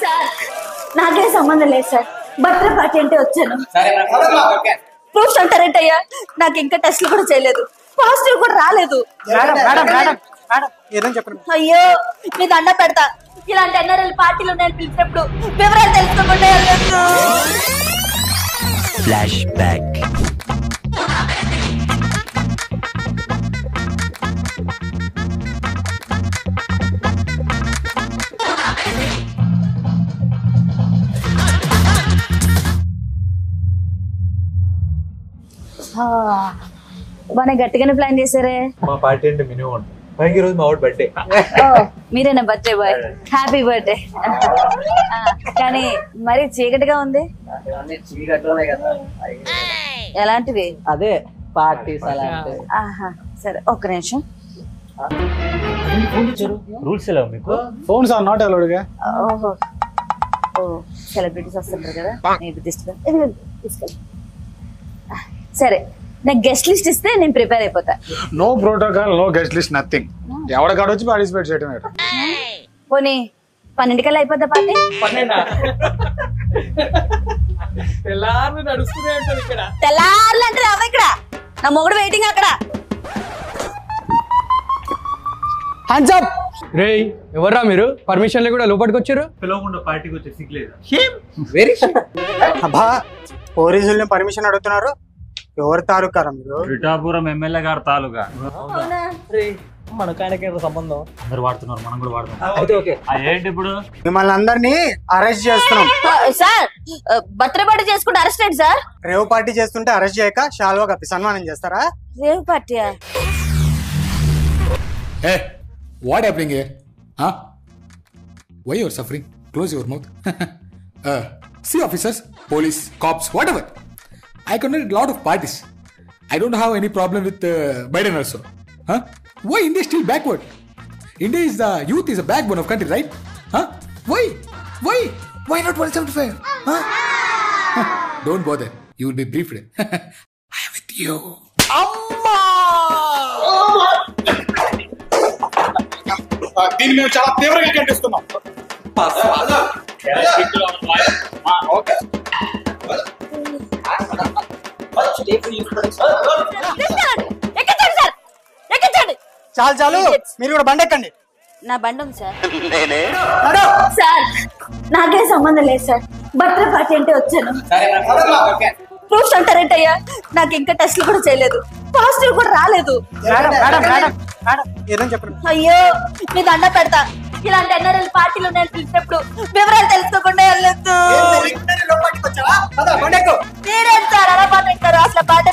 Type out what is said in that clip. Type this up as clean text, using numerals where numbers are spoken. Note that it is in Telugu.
సార్ నాకే సంబంధం లేదు సార్, బర్త్డే పార్టీ అంటే వచ్చాను. ప్రూఫ్స్ అంటారేంటయ్యా? నాకు ఇంకా టెస్ట్లు కూడా చేయలేదు, పాజిటివ్ కూడా రాలేదు. అయ్యో మీ దండ పెడతా, ఇలాంటి ఎన్ఆర్ఎల్ పార్టీలు నేను పిలిచినప్పుడు వివరాలు తెలుసుకోకుండా ఫ్లాష్ బ్యాక్. బాగా గట్టిగానే ప్లాన్ చేశారే. మా పార్టీ అంటే మినిమం పైకి రోజు మా వాడు బర్త్డే. మీరేనా బర్త్డే బాయ్? Happy birthday. కానీ మరి చీకటిగా ఉంది. ఎలాంటివి? అదే పార్టీస్ అలాంటివి. సరే ఒక్క నిమిషం. రూల్స్ ఎలా మీకు? ఫోన్స్ ఆర్ నాట్ అలౌడ్ గా. ఓహో సెలబ్రిటీస్ వస్తుంటారు కదా, మీకు తీసుకెళ్ళి. సరే నాకు గెస్ట్ లిస్ట్ ఇస్తే నేను ప్రిపేర్ అయిపోతా. No protocol, no guest list, nothing. ఎవరికాడ వచ్చి పార్టిసిపేట్ చేయడం. పోనీ 12 కల్లా అయిపోద్దా పార్టీ? తెల్లారులు అంటే రావా ఇక్కడ, నా మొగుడు వెయిటింగ్ అక్కడ. రేయ్ ఎవర్రా మీరు? పర్మిషన్ కూడా లోపలికి వచ్చారు? పిలవకుండా పార్టీకి వచ్చే సిగ్గులేదు. అబ్బా పోలీసుల్ని పర్మిషన్ అడుగుతున్నారు. ఎవరు తాలూకారా మీరు? పిఠాపురం ఎమ్మెల్యే గారు తాలూకా. మనకు ఆయనకి సంబంధం. అందరు వాడుతున్నారు, మనం కూడా వాడుతున్నాం. ఏంటి ఇప్పుడు? మిమ్మల్ని అందరినీ అరెస్ట్ చేస్తున్నాం సార్. బర్త్డే పార్టీ చేసుకుంటే అరెస్ట్ ఏంటి సార్? రేవ్ పార్టీ చేస్తుంటే అరెస్ట్ చేయక శాల్వా కప్పి సన్మానం చేస్తారా? రేవ్ పార్టీయా? What happening here? Huh? Why you are suffering? Close your mouth. See officers, police, cops, whatever. I conducted a lot of parties. I don't have any problem with Biden also. Huh? Why India is still backward? India is the youth is a backbone of country, right? Huh? Why? Why? Why not 175? Huh? Don't bother. You will be briefed. I am with you. Amma! దీన్ని మేము చాలా తీవ్రంగా ఖండిస్తున్నాం. చాలు చాలు, మీరు కూడా బండి ఎక్కండి. నా బండి ఉంది సార్. సార్ నాకే సంబంధం లేదు సార్, బర్త్డే పార్టీ అంటే వచ్చాను. ప్రూఫ్స్ అంటారేంటయ్యా? నాకు ఇంకా టెస్ట్లు కూడా చేయలేదు, పాజిటివ్ కూడా రాలేదు. అయ్యో మీ దండ పెడతా, ఇలాంటి ఎన్ఆర్ఎల్ పార్టీలు నేను పిలిచినప్పుడు వివరాలు తెలుసుకోకుండా వెళ్ళొద్దు. మీరేం సార్ అలా పాట అసలు పాట